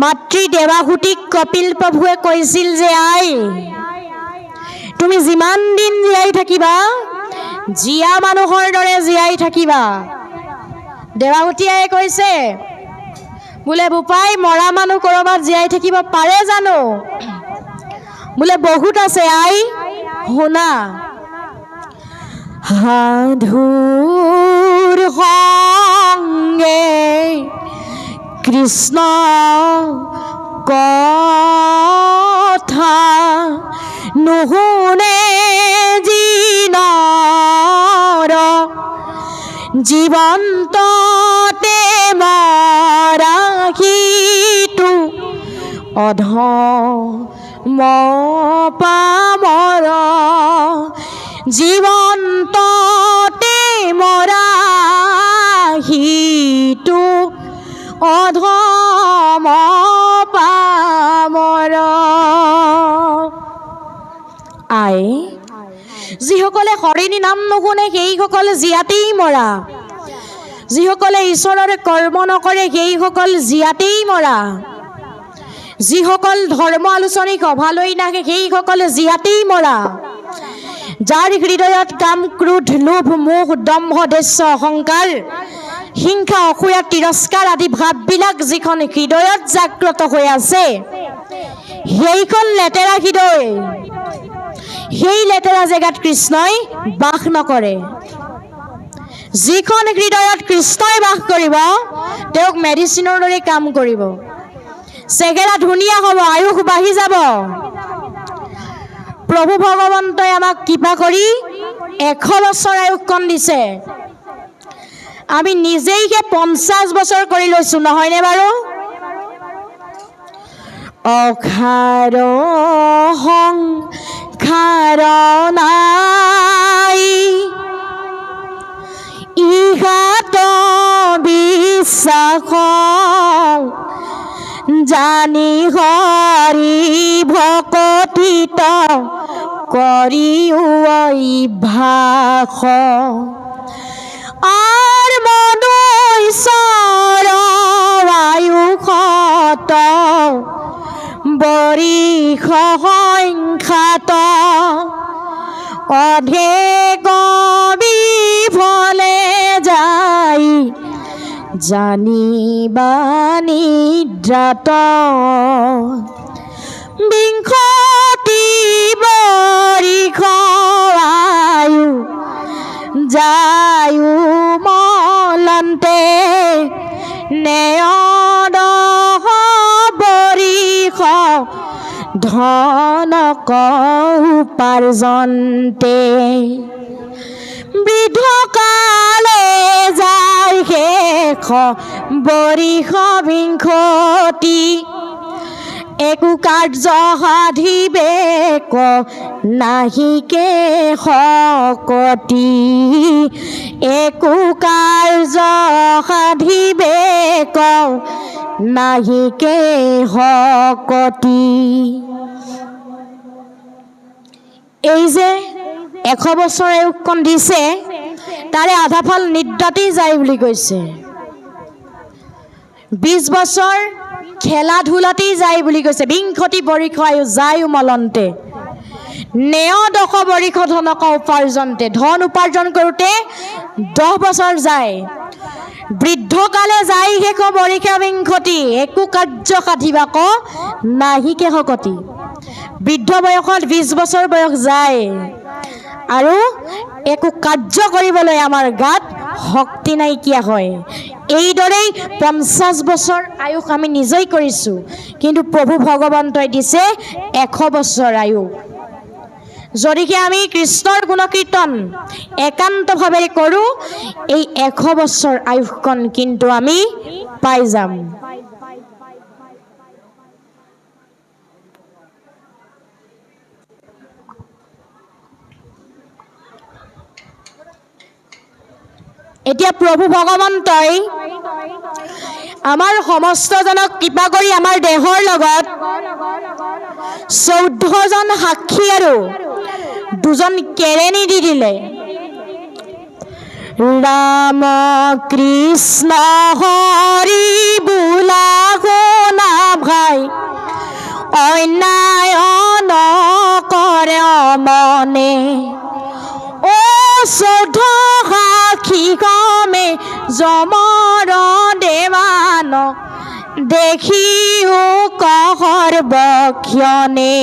মাতৃ দেৱাহুতিক কপিল প্ৰভুৱে কৈছিল যে আই তুমি যিমান দিন জীয়াই থাকিবা জীয়া মানুহৰ দৰে জীয়াই থাকিবা। দেৱাহুতি আই কৈছে বোলে বোপাই মৰা মানুহ কৰবাত জীয়াই থাকিব পাৰে জানো? বোলে বহুত আছে আই, শুনা। সাধুৰ সংগে কৃষ্ণ কথা নুশুনে জিনৰ জীৱন্ততে মৰাহিটো অধম পামৰ জীৱন্ততে মৰাহিটো অধম পামৰ। আই যিসকলে হৰিণী নাম নুশুনে সেইসকল জীয়াতেই মৰা, যিসকলে ঈশ্বৰৰ কৰ্ম নকৰে সেইসকল জীয়াতেই মৰা, যিসকল ধৰ্ম আলোচনী সভালৈ নাহে সেইসকল জীয়াতেই মৰা, যাৰ হৃদয়ত কাম ক্ৰোধ লোভ মোহ দম্ভ দেশ্য অহংকাৰ হিংসা অসূয়া তিৰস্কাৰ আদি ভাৱবিলাক যিখন হৃদয়ত জাগ্ৰত হৈ আছে সেইখন লেতেৰা হৃদয়, সেই লেতেৰা জেগাত কৃষ্ণই বাস নকৰে। যিখন হৃদয়ত কৃষ্ণই বাস কৰিব তেওঁক মেডিচিনৰ দৰে কাম কৰিব, চেহেৰা ধুনীয়া হ'ব, আয়ুস বাঢ়ি যাব। প্ৰভু ভগৱন্তই আমাক কৃপা কৰি 100 বছৰ আয়ুসকণ দিছে। আমি নিজেই 50 বছৰ কৰি লৈছো, নহয়নে বাৰু? অখাৰ সংখাৰ নাই ইহাত বিশ্বাস জানি হৰি ভকতিত কৰিও অভ্যাস আৰ মনুষ্যৰ আয়ুষত বৰিষ সংখ্যাত অধেক বিফলে যায় জানিবা নিদ্ৰাত বিংশতি বৰিষ আয়ু যায়ু মলন্তে নেয়দহ বৰিষ ধনক উপাৰ্জন্তে বৃদ্ধ কালে যায় শেষ বৰিষ বিংশতি একো কাৰ্য সাধিবেক নাহিকে শকতি একো কাৰ্য সাধিবেক নাহিকে শকতি। এই যে 100 বছৰ আয়ুসকণ দিছে তাৰে আধা ফল নিদ্ৰাতেই যায় বুলি কৈছে। 20 বছৰ খেলা ধূলাতেই যায় বুলি কৈছে। বিংশতি বৰিষ আয়ু যায়ু মলন্তে নেয়দশ বৰিষ ধনক উপাৰ্জন্তে, ধন উপাৰ্জন কৰোঁতে 10 বছৰ যায়। বৃদ্ধকালে যায় শেষ বৰিষ বিংশতি একো কাৰ্য সাধিবাক নাহিকে শকতি। বৃদ্ধ বয়সত 20 বছৰ বয়স যায় আৰু একো কাৰ্য কৰিবলৈ আমাৰ গাত শক্তি নাইকিয়া হয়। এইদৰেই 50 বছৰ আয়ুস আমি নিজেই কৰিছোঁ, কিন্তু প্ৰভু ভগৱন্তই দিছে 100 বছৰ আয়ুস। যদিহে আমি কৃষ্ণৰ গুণকীৰ্তন একান্তভাৱে কৰোঁ এই 100 বছৰ আয়ুসকণ কিন্তু আমি পাই যাম। এতিয়া প্ৰভু ভগৱন্তই আমাৰ সমস্তজনক কৃপা কৰি আমাৰ দেহৰ লগত 14জন সাক্ষী আৰু 2জন কেৰেণী দি দিলে। ৰাম কৃষ্ণ হৰি বোলা শুনা বক্ষণে ও চৌধ সাক্ষী কমে যমৰ দেৱান দেখিও কহৰ বক্ষণে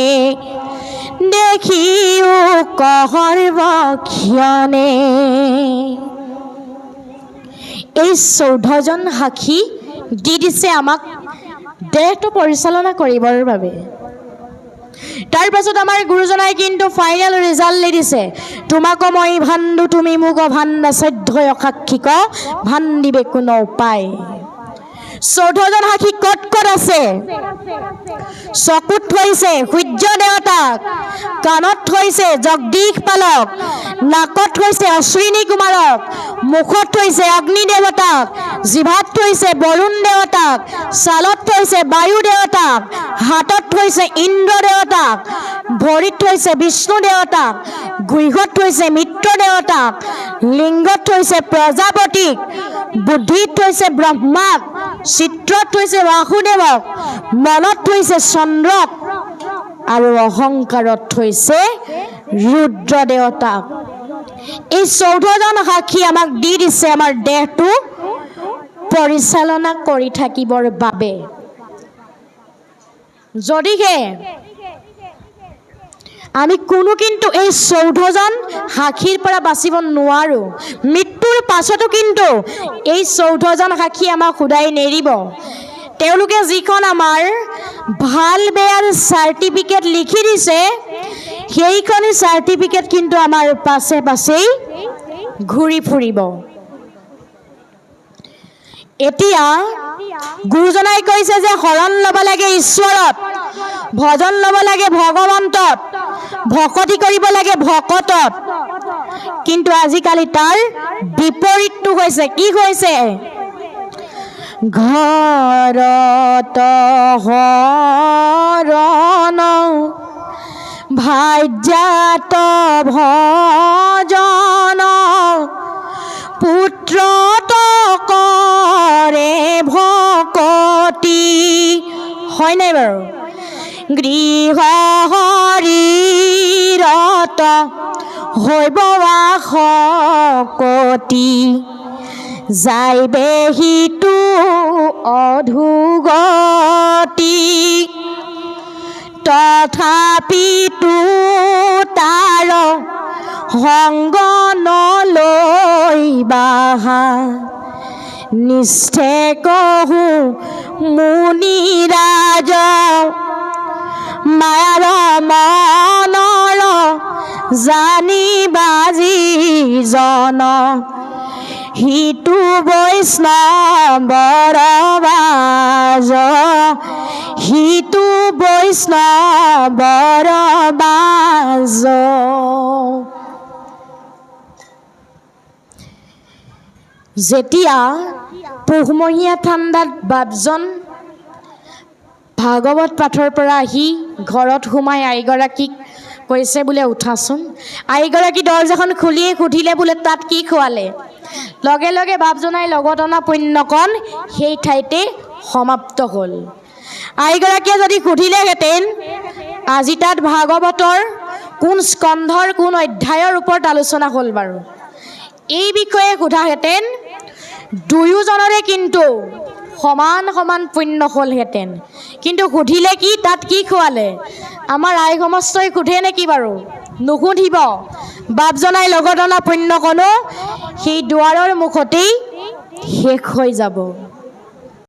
দেখিও কহৰ বক্ষণে। এই 14জন সাক্ষী দি দিছে আমাক দেহটো পৰিচালনা কৰিবৰ বাবে। তাৰ পাছত আমাৰ গুৰুজনাই কিন্তু ফাইনেল ৰিজাল্ট দিছে, তোমাকো মই ভাণ্ডো তুমি মোক ভাণ্ডা শ্ৰদ্ধয় সাক্ষীক ভাণ্ডিবে কোনো উপায়। 14জন সাক্ষী ক'ত ক'ত আছে? চকুত থৈছে সূৰ্য দেৱতাক, কাণত থৈছে জগদীশ পালক, নাকত থৈছে অশ্বিনী কুমাৰক, মুখত থৈছে অগ্নি দেৱতাক, জিভাত থৈছে বৰুণ দেৱতাক, ছালত থৈছে বায়ু দেৱতাক, হাতত থৈছে ইন্দ্ৰ দেৱতাক, ভৰিত থৈছে বিষ্ণু দেৱতাক, গুইঘত থৈছে মিত্ৰ দেৱতাক, লিংগত থৈছে প্ৰজাপতিক, বুদ্ধিত থৈছে ব্ৰহ্মাক, চিত্ৰত থৈছে বাসুদেৱক, মনত থৈছে চন্দ্ৰক আৰু অহংকাৰত থৈছে ৰুদ্ৰ দেৱতাক। এই 14জন সাক্ষী আমাক দি দিছে আমাৰ দেহটো পৰিচালনা কৰি থাকিবৰ বাবে। যদিহে আমি কোনো কিন্তু এই 14জন সাক্ষীৰ পৰা বাচিব নোৱাৰোঁ, মৃত্যুৰ পাছতো কিন্তু এই 14জন সাক্ষী আমাক সদায় নেৰিব। তেওঁলোকে যিখন আমাৰ ভাল বেয়াৰ চাৰ্টিফিকেট লিখি দিছে, সেইখন চাৰ্টিফিকেট কিন্তু আমাৰ পাছে পাছেই ঘূৰি ফুৰিব। এতিয়া গুৰুজনাই কৈছে যে শৰণ ল'ব লাগে ঈশ্বৰত, ভজন ল'ব লাগে ভগৱন্তত, ভকতি কৰিব লাগে ভকতত। কিন্তু আজিকালি তাৰ বিপৰীতটো হৈছে, কি হৈছে? ঘৰত শৰণ ভাৰ্যাত ভজন পুত্ৰত কৰে ভকতি। হয় নাই বাৰু? গৃহ শৰীৰত হৈব শকতি, যাইবে সিটো অধোগতি, তথাপিতো তাৰ সংগ নলৈবা, নিষ্ঠে কহো মুনিৰাজ, মায়াৰ মনৰ জানিবা যিজন, সিটো বৈষ্ণৱৰ বাজ, সিটো বৈষ্ণৱৰ বাজ। যেতিয়া পুহমহীয়া ঠাণ্ডাত বাপজন ভাগৱত পাঠৰ পৰা আহি ঘৰত সোমাই আইগৰাকীক কৈছে বোলে উঠাচোন। আইগৰাকী দৰ্জাখন খুলিয়ে সুধিলে বোলে তাত কি খোৱালে? লগে লগে বাপজনাই লগত অনা পুণ্যকণ সেই ঠাইতে সমাপ্ত হ'ল। আইগৰাকীয়ে যদি সুধিলেহেঁতেন আজি তাত ভাগৱতৰ কোন স্কন্ধৰ কোন অধ্যায়ৰ ওপৰত আলোচনা হ'ল বাৰু, এই বিষয়ে সোধাহেঁতেন দুয়োজনৰে কিন্তু সমান সমান পুণ্য হ'লহেঁতেন। কিন্তু সুধিলে কি তাত কি খোৱালে? আমাৰ আই সমস্তই সোধে নেকি বাৰু? নুসুধিব। বাপজনাই লগত অনা পুণ্যকণো সেই দুৱাৰৰ মুখতেই শেষ হৈ যাব।